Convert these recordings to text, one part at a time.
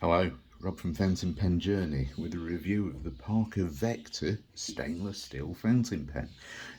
Hello, Rob from Fountain Pen Journey with a review of the Parker Vector stainless steel fountain pen.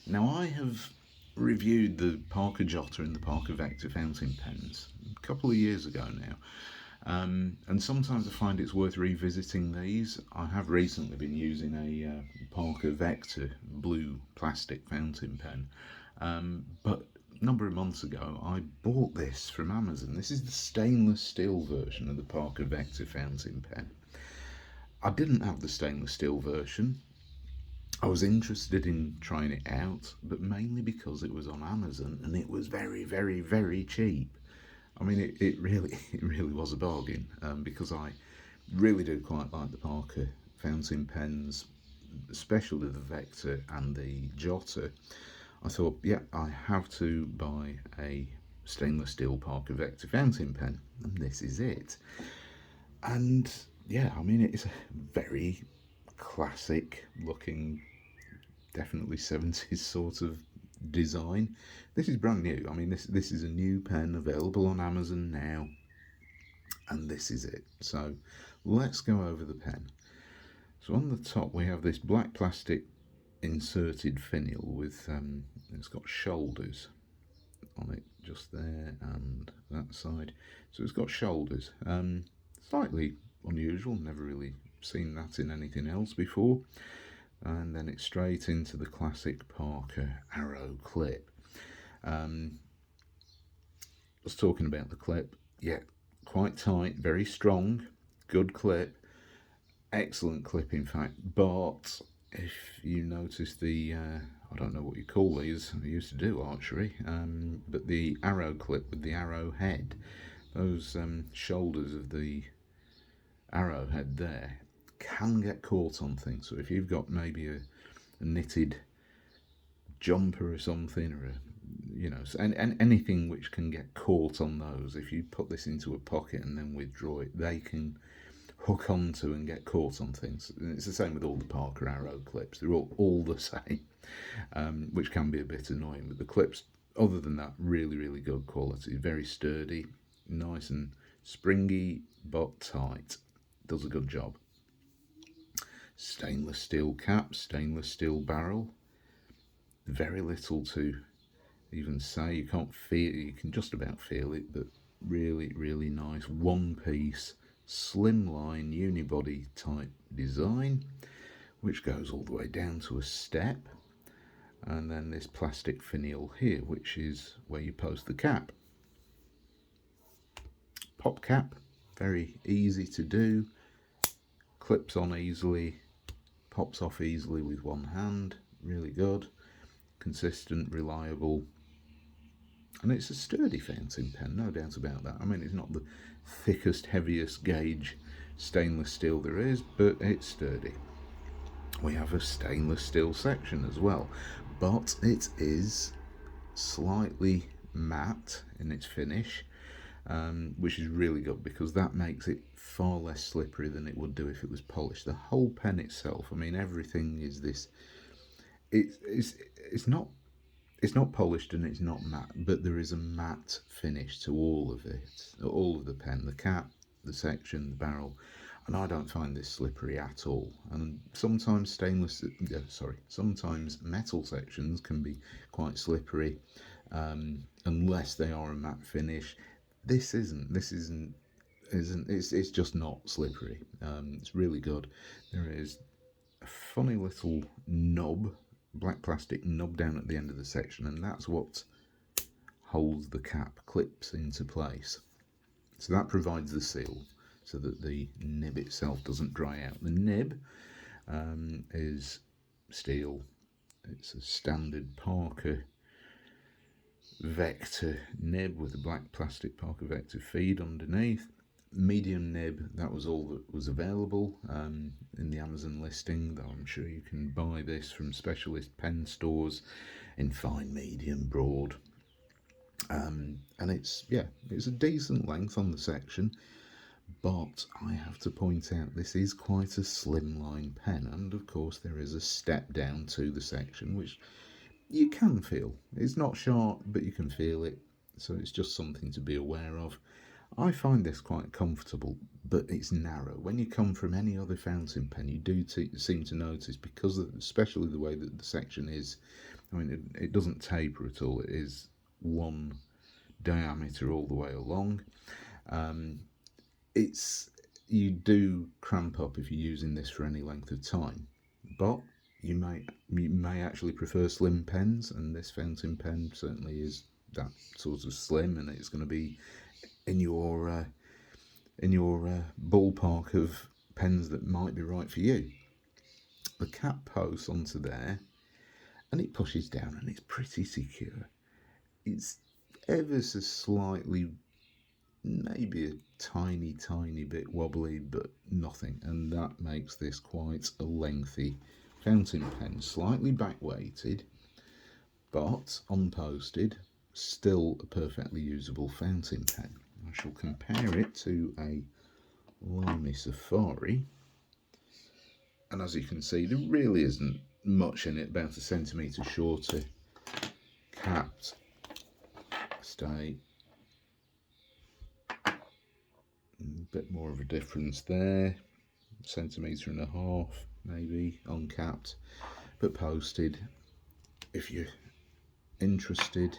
Now, I have reviewed the Parker Jotter and the Parker Vector fountain pens a couple of years ago now, and sometimes I find it's worth revisiting these. I have recently been using a Parker Vector blue plastic fountain pen, but a number of months ago I bought this from Amazon. This is the stainless steel version of the Parker Vector fountain pen. I didn't have the stainless steel version. I was interested in trying it out, but mainly because it was on Amazon and it was very, very, very cheap. I mean, it really, it really was a bargain, because I really do quite like the Parker fountain pens, especially the Vector and the Jotter. I thought, yeah, I have to buy a stainless steel Parker Vector fountain pen, and this is it. And yeah, I mean, it's a very classic looking, definitely 70s sort of design. This is brand new. I mean, this is a new pen available on Amazon now, and this is it. So let's go over the pen. So on the top we have this black plastic inserted finial with it's got shoulders on it just there and that side. So it's got shoulders. Slightly unusual, never really seen that in anything else before. And then it's straight into the classic Parker arrow clip. I was talking about the clip. Yeah, quite tight, very strong, good clip, excellent clip in fact. But if you notice the I don't know what you call these, I used to do archery, but the arrow clip with the arrow head, those shoulders of the arrowhead there can get caught on things. So if you've got maybe a knitted jumper or something, or and anything which can get caught on those, if you put this into a pocket and then withdraw it, they can hook onto and get caught on things. And it's the same with all the Parker arrow clips. They're all the same, which can be a bit annoying. But the clips, other than that, really, really good quality. Very sturdy, nice and springy, but tight. Does a good job. Stainless steel cap, stainless steel barrel. Very little to even say. You can't feel it, you can just about feel it, but really, really nice. One piece, slimline unibody type design, which goes all the way down to a step. And then this plastic finial here, which is where you post the cap. Pop cap, very easy to do. Clips on easily, pops off easily with one hand. Really good, consistent, reliable. And it's a sturdy fountain pen, no doubt about that. I mean, it's not the thickest, heaviest gauge stainless steel there is, but it's sturdy. We have a stainless steel section as well, but it is slightly matte in its finish, which is really good because that makes it far less slippery than it would do if it was polished. The whole pen itself, I mean, everything is this. It's not polished and it's not matte, but there is a matte finish to all of it, all of the pen, the cap, the section, the barrel, and I don't find this slippery at all. And sometimes sometimes metal sections can be quite slippery, unless they are a matte finish. This isn't. It's just not slippery. It's really good. There is a funny little knob, black plastic knob down at the end of the section, and that's what holds the cap, clips into place. So that provides the seal so that the nib itself doesn't dry out. The nib is steel. It's a standard Parker Vector nib with a black plastic Parker Vector feed underneath. Medium nib, that was all that was available in the Amazon listing, though I'm sure you can buy this from specialist pen stores in fine, medium, broad. And it's a decent length on the section, but I have to point out this is quite a slimline pen, and of course there is a step down to the section which you can feel. It's not sharp, but you can feel it, so it's just something to be aware of. I find this quite comfortable, but it's narrow. When you come from any other fountain pen, you do seem to notice, because of, especially the way that the section is, I mean, it doesn't taper at all. It is one diameter all the way along. You do cramp up if you're using this for any length of time, but you may actually prefer slim pens, and this fountain pen certainly is that sort of slim, and it's going to be in your ballpark of pens that might be right for you. The cap posts onto there, and it pushes down, and it's pretty secure. It's ever so slightly, maybe a tiny bit wobbly, but nothing, and that makes this quite a lengthy fountain pen. Slightly back weighted, but unposted, still a perfectly usable fountain pen. I shall compare it to a Lamy Safari, and as you can see, there really isn't much in it. About a centimetre shorter, capped, stay, a bit more of a difference there, centimetre and a half maybe, uncapped, but posted. If you're interested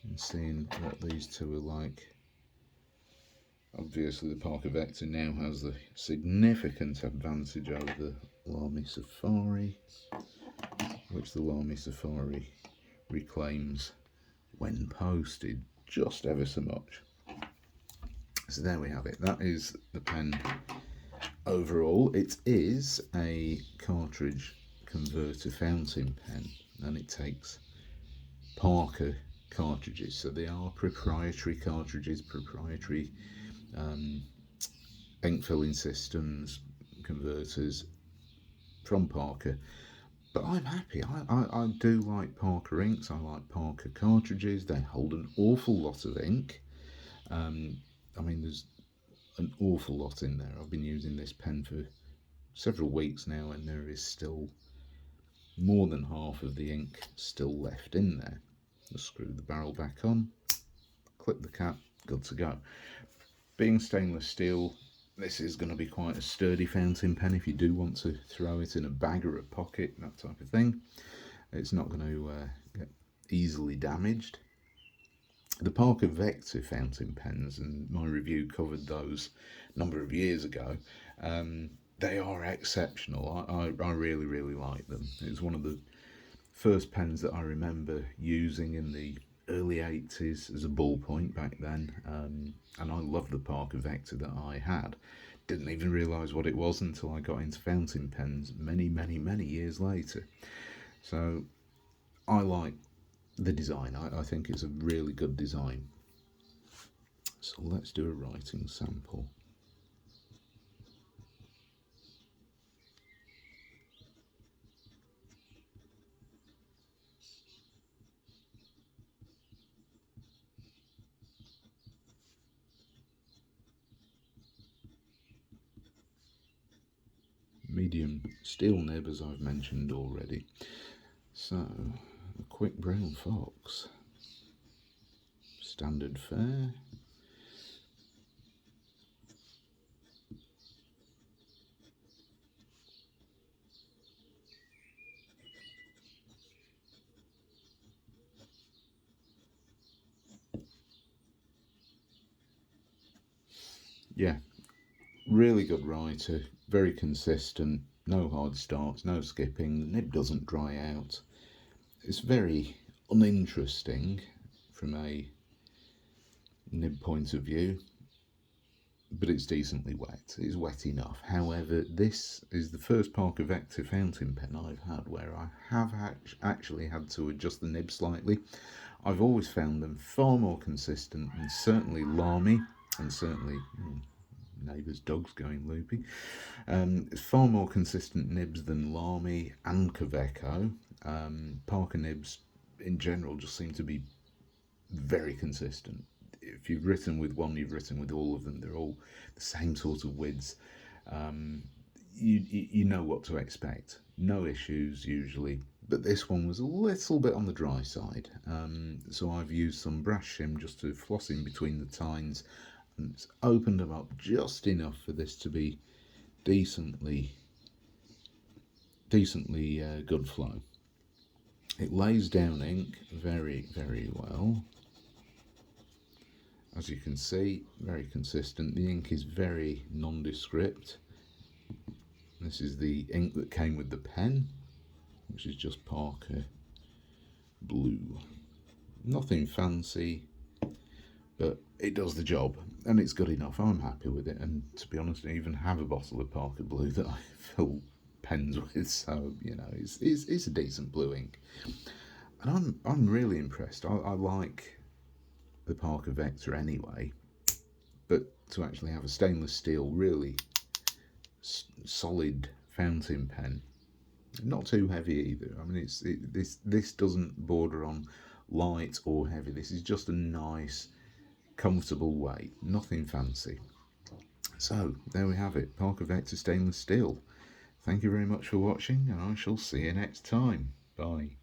in seeing what these two are like, obviously the Parker Vector now has the significant advantage over the Lamy Safari, which the Lamy Safari reclaims when posted just ever so much. So there we have it. That is the pen overall. It is a cartridge converter fountain pen, and it takes Parker cartridges, so they are proprietary cartridges, proprietary ink filling systems, converters from Parker. But I'm happy. I do like Parker inks. I like Parker cartridges. They hold an awful lot of ink. I mean, there's an awful lot in there. I've been using this pen for several weeks now, and there is still more than half of the ink still left in there. Just screw the barrel back on, clip the cap, good to go. Being stainless steel, this is going to be quite a sturdy fountain pen if you do want to throw it in a bag or a pocket, that type of thing. It's not going to get easily damaged. The Parker Vector fountain pens, and my review covered those a number of years ago, they are exceptional. I really like them. It was one of the first pens that I remember using in the early 80s as a ballpoint back then, and I loved the Parker Vector that I had. Didn't even realise what it was until I got into fountain pens many years later. So I like the design. I think it's a really good design. So let's do a writing sample. Medium steel nib, as I've mentioned already. So, a quick brown fox, standard fare. Yeah, really good writer, very consistent, no hard starts, no skipping, the nib doesn't dry out. It's very uninteresting from a nib point of view, but it's decently wet. It's wet enough. However, this is the first Parker Vector fountain pen I've had where I have actually had to adjust the nib slightly. I've always found them far more consistent, and certainly Lamy, and certainly neighbour's dog's going loopy. It's far more consistent nibs than Lamy and Kaweco. Parker nibs in general just seem to be very consistent. If you've written with one, you've written with all of them. They're all the same sort of widths. You know what to expect. No issues usually. But this one was a little bit on the dry side. So I've used some brass shim just to floss in between the tines and it's opened them up just enough for this to be decently good flow. It lays down ink very, very well. As you can see, very consistent. The ink is very nondescript. This is the ink that came with the pen, which is just Parker Blue. Nothing fancy, but it does the job, and it's good enough. I'm happy with it, and to be honest, I even have a bottle of Parker Blue that I fill pens with, so you know, it's a decent blue ink, and I'm really impressed. I like the Parker Vector anyway, but to actually have a stainless steel, really solid fountain pen, not too heavy either. I mean, this doesn't border on light or heavy. This is just a nice, comfortable weight, nothing fancy. So there we have it, Parker Vector stainless steel. Thank you very much for watching, and I shall see you next time. Bye.